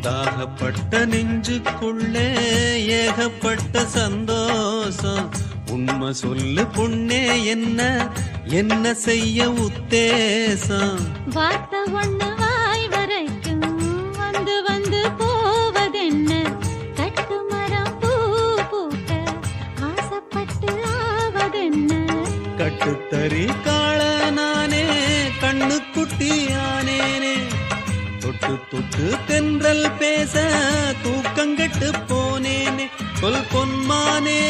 தாகப்பட்ட நெஞ்சுக்குள்ளே ஏகப்பட்ட சந்தோஷம். உண்மை சொல்லு பொண்ணே, என்ன என்ன செய்ய உத்தேசம்? வார்த்தை ஒண்ணு வாய் வரைக்கும் வந்து வந்து போவதென்ன? கட்டு மரம் பூ பூக்க ஆசைப்பட்டு ஆவதென்ன? கட்டுத்தறி காள நானே, கண்ணுக்குட்டி ஆனேனே. தொட்டு தொட்டு தென்றல் பேச தூக்கங்கெட்டு போனேனே. சொல் பொன்மானே.